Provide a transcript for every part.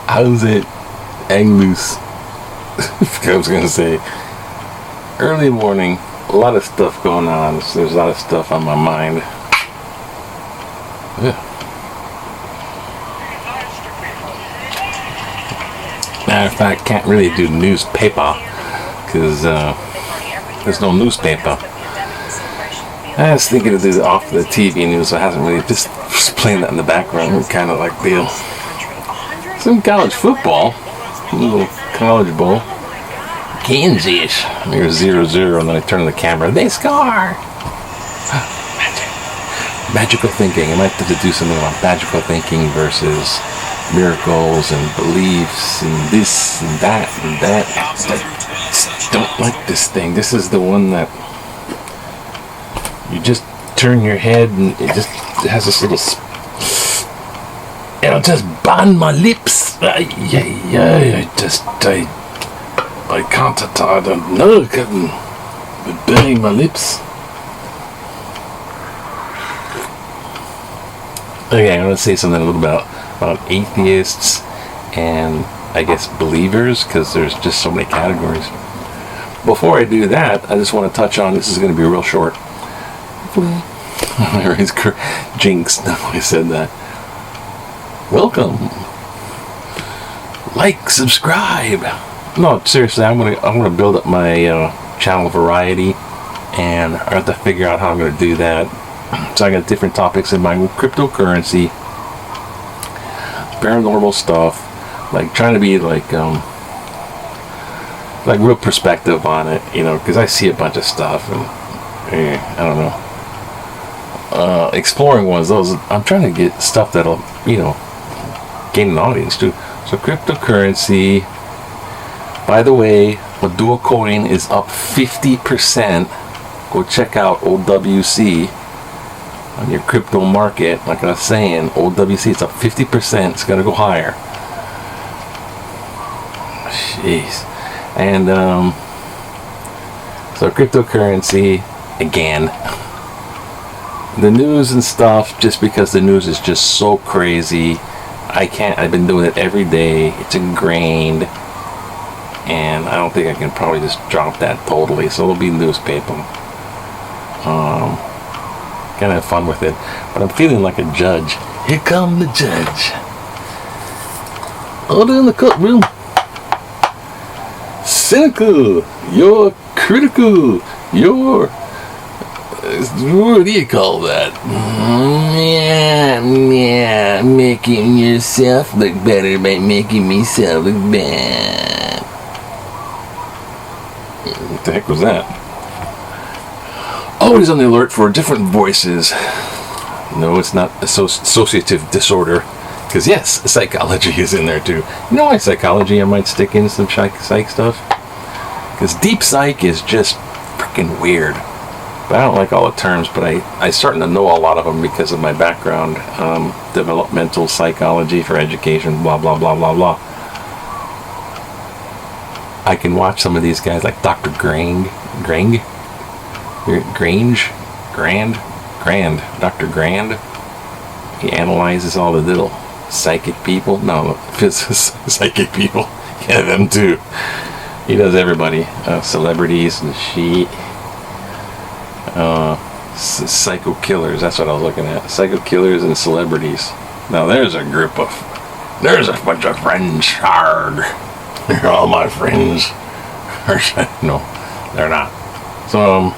How's it hang loose? I was gonna say early morning, a lot of stuff going on. So there's a lot of stuff on my mind. Yeah. Matter of fact, can't really do newspaper because there's no newspaper. I was thinking of this off the TV news, so it hasn't really just playing that in the background. Kind of like deal. Some college football, a little college bowl. Kansas. There's 0-0, and then I turn on the camera. They score! Magical thinking. I might have to do something about magical thinking versus miracles and beliefs and this and that and that. I just don't like this thing. This is the one that you just turn your head and it has this little... It'll just burn my lips. I can't, I don't know, it's burning my lips. Okay, I'm going to say something a little about atheists and I guess believers, because there's just so many categories. Before I do that, I just want to touch on, this is going to be real short. Jinx, no, I said that. Welcome. Like, subscribe. No, seriously, I'm gonna build up my channel variety, and I have to figure out how I'm gonna do that. So I got different topics in mind: cryptocurrency, paranormal stuff, like trying to be like real perspective on it, you know, because I see a bunch of stuff, and I don't know. Exploring ones, those I'm trying to get stuff that'll, you know, gain an audience too. So cryptocurrency. By the way, the dual coin is up 50%. Go check out OWC on your crypto market. Like I was saying, OWC is up 50%. It's gonna go higher. Jeez. And so cryptocurrency again. The news and stuff, just because the news is just so crazy. I've been doing it every day. It's ingrained. And I don't think I can probably just drop that totally. So it'll be newspaper. Gonna have fun with it. But I'm feeling like a judge. Here come the judge. Order in the courtroom. Cynical. You're critical. You're... what do you call that? Yeah, making yourself look better by making myself look bad. What the heck was that? Always on the alert for different voices. No, it's not associative disorder. Because yes, psychology is in there too. You know why psychology I might stick in some psych stuff? Because deep psych is just freaking weird. But I don't like all the terms, but I starting to know a lot of them because of my background. Developmental psychology for education, blah, blah, blah, blah, blah. I can watch some of these guys like Dr. Grand, Dr. Grand. He analyzes all the little psychic people. No, psychic people. Yeah, them too. He does everybody. Celebrities and shit. Psycho killers, that's what I was looking at. Psycho killers and celebrities. Now there's a bunch of friends. Hard. They're all my friends. No, they're not. So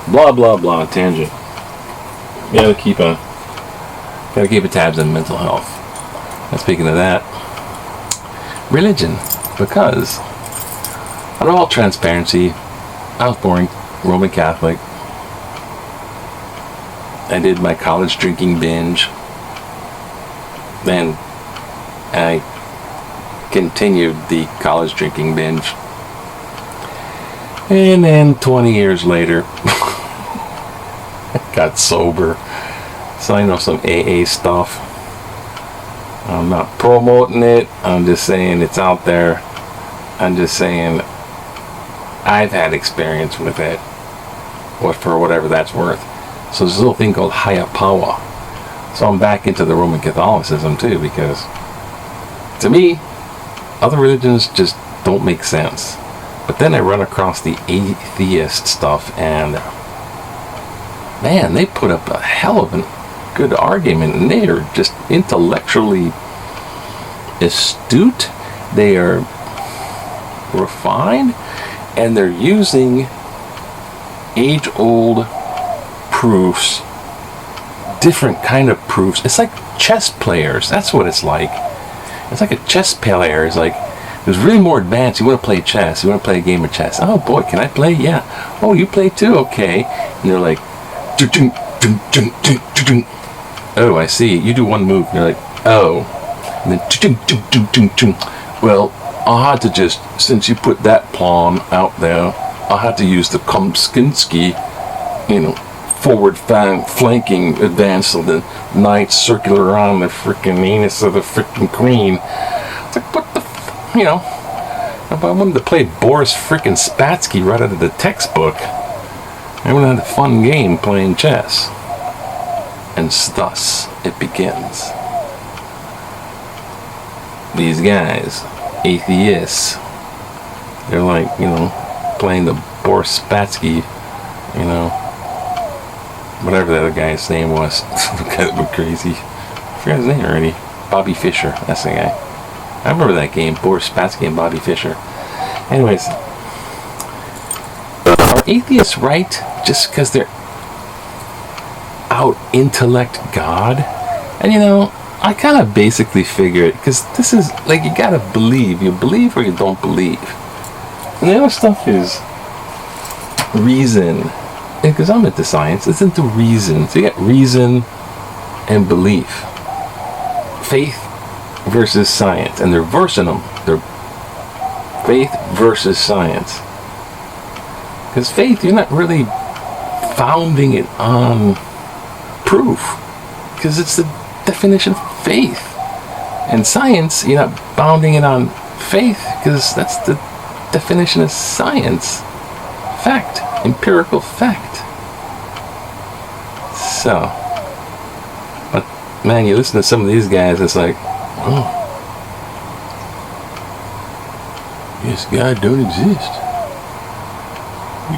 blah blah blah tangent. Gotta keep a tabs on mental health. And speaking of that, religion, because out of all transparency, I was born Roman Catholic. I did my college drinking binge. Then I continued the college drinking binge. And then 20 years later, got sober. So I know some AA stuff. I'm not promoting it. I'm just saying it's out there. I'm just saying I've had experience with it, for whatever that's worth. So there's a little thing called higher power. So I'm back into the Roman Catholicism too, because to me, other religions just don't make sense. But then I run across the atheist stuff, and man, they put up a hell of a good argument, and they are just intellectually astute. They are refined, and they're using age-old proofs, different kind of proofs. It's like chess players. That's what it's like. It's like a chess player. It's like, it was really more advanced. You want to play chess. You want to play a game of chess. Oh boy, can I play? Yeah. Oh, you play too? Okay. And you're like, oh, I see. You do one move. And you're like, oh. And then, well, I'll have to just, since you put that pawn out there, I'll have to use the Komskinski, forward flanking advance, so the knights circle around the freaking anus of the freaking queen. It's like, what the if I wanted to play Boris freaking Spassky right out of the textbook, I would have had a fun game playing chess. And thus it begins. These guys, atheists, they're like, playing the Boris Spassky, whatever the other guy's name was. Kind of crazy. I forgot his name already. Bobby Fischer, that's the guy. I remember that game, Boris Spassky and Bobby Fischer. Anyways, are atheists right just because they're out intellect God? And I kind of basically figure it, because this is like, you gotta believe. You believe or you don't believe. And the other stuff is reason. Because I'm into science, it's into reason. So you got reason and belief. Faith versus science. And they're versing them. They're faith versus science. Because faith, you're not really founding it on proof. Because it's the definition of faith. And science, you're not bounding it on faith, because that's the definition of science. Fact. Empirical fact. So, but man, you listen to some of these guys, it's like, oh, yes, God don't exist.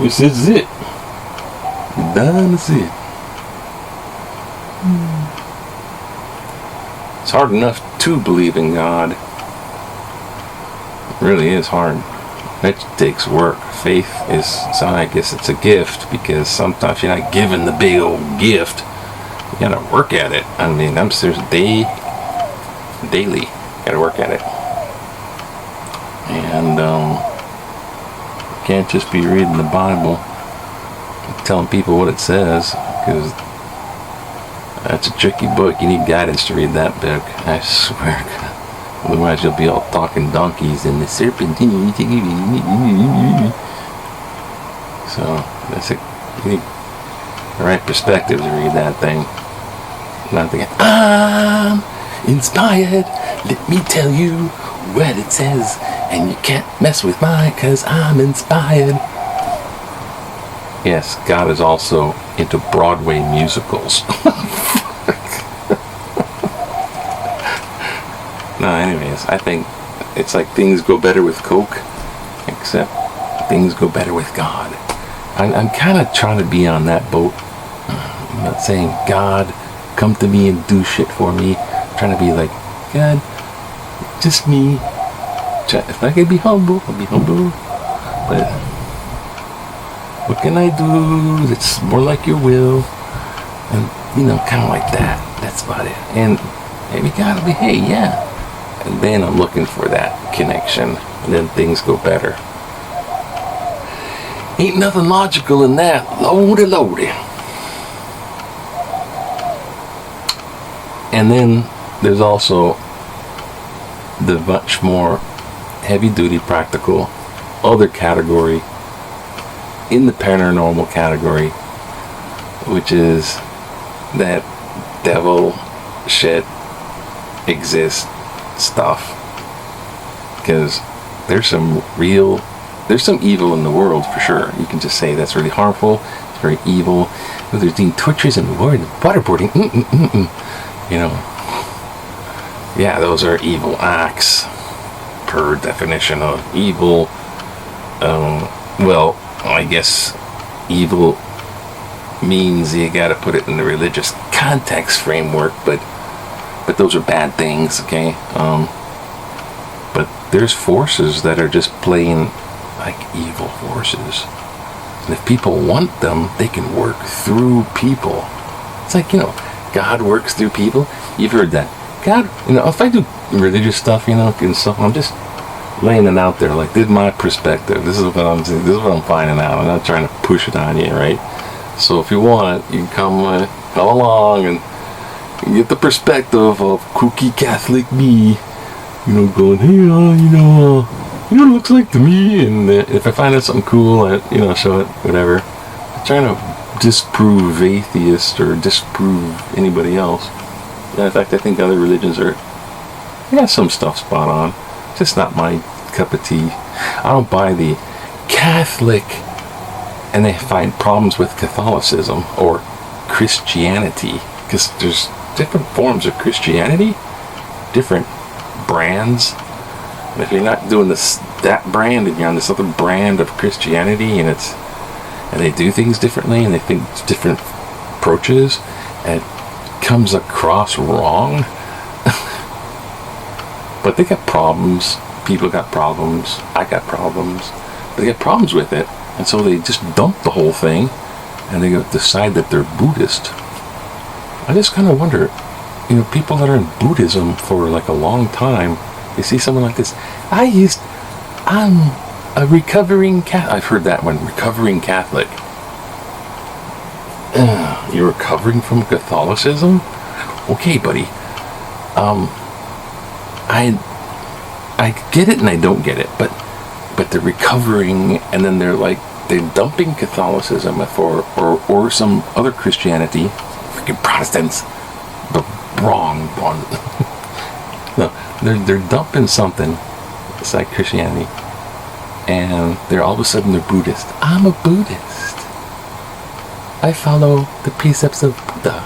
This is it. That's it. It's hard enough to believe in God. It really is hard. It takes work. Faith is, so I guess it's a gift, because sometimes you're not given the big old gift. You gotta work at it. I mean, I'm serious. Daily. You gotta work at it. And you can't just be reading the Bible and telling people what it says, because that's a tricky book. You need guidance to read that book. I swear. Otherwise you'll be all talking donkeys and the serpent. So that's it. You need the right perspective to read that thing. Not thinking, I'm inspired. Let me tell you what it says. And you can't mess with mine, cause I'm inspired. Yes, God is also into Broadway musicals. No, anyways, I think it's like things go better with Coke, except things go better with God. I'm kind of trying to be on that boat. I'm not saying, God, come to me and do shit for me. I'm trying to be like, God, just me. If I can be humble, I'll be humble. But what can I do that's more like your will? And, kind of like that. That's about it. And maybe God will be, hey, yeah. And then I'm looking for that connection. And then things go better. Ain't nothing logical in that. Lordy. And then there's also the much more heavy-duty practical other category in the paranormal category, which is that devil shit exists stuff, because there's some evil in the world for sure. You can just say that's really harmful, it's very evil. There's doing tortures and waterboarding. you know, yeah, those are evil acts per definition of evil. Well, I guess evil means you got to put it in the religious context framework, but those are bad things, okay? But there's forces that are just plain like evil forces. And if people want them, they can work through people. It's like, God works through people. You've heard that. God, if I do religious stuff, and stuff, I'm just laying it out there. Like, this is my perspective. This is what I'm saying. This is what I'm finding out. I'm not trying to push it on you, right? So if you want, you can come along and get the perspective of kooky Catholic me, going, hey, it looks like to me, and if I find out something cool, show it, whatever. I'm trying to disprove atheists or disprove anybody else. Yeah, in fact, I think other religions they got some stuff spot on. Just not my cup of tea. I don't buy the Catholic, and they find problems with Catholicism or Christianity, because there's different forms of Christianity, different brands. And if you're not doing that brand, and you're on this other brand of Christianity, and they do things differently, and they think it's different approaches, and it comes across wrong. But they got problems. People got problems. I got problems. They got problems with it, and so they just dump the whole thing, and they decide that they're Buddhist. I just kind of wonder, people that are in Buddhism for like a long time, you see someone like this. I'm a recovering Catholic. I've heard that one, recovering Catholic. You're recovering from Catholicism? Okay, buddy. I get it and I don't get it, but they're recovering, and then they're dumping Catholicism or some other Christianity, freaking Protestants, the wrong one. No, they're dumping something. It's like Christianity, and they're all of a sudden they're Buddhist. I'm a Buddhist. I follow the precepts of Buddha.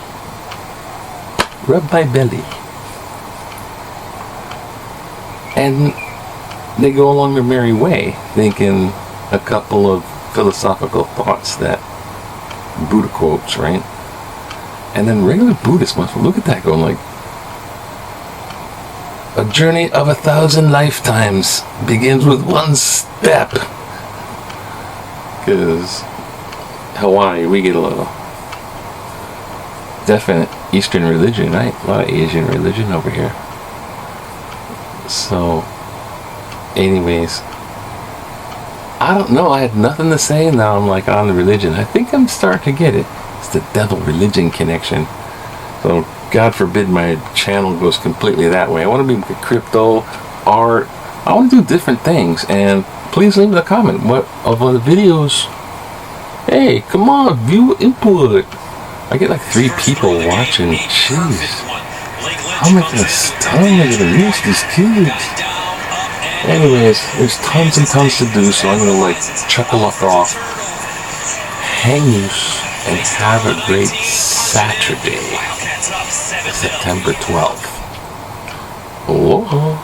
Rub my belly. And they go along their merry way, thinking a couple of philosophical thoughts that Buddha quotes, right? And then regular Buddhists must look at that going like, a journey of 1,000 lifetimes begins with one step. Because Hawaii, we get a little definite Eastern religion, right? A lot of Asian religion over here. So, anyways, I don't know. I had nothing to say, and now I'm like on the religion. I think I'm starting to get it. It's the devil-religion connection. So, God forbid my channel goes completely that way. I want to be crypto, art. I want to do different things. And please leave a comment. What of the videos? Hey, come on, view input. I get like 3 people watching. Jeez. How am I going to stun? I'm going to reach these kids. Anyways, there's tons and tons to do, so I'm going to chuckle off. Hang loose and have a great Saturday, September 12th. Aloha.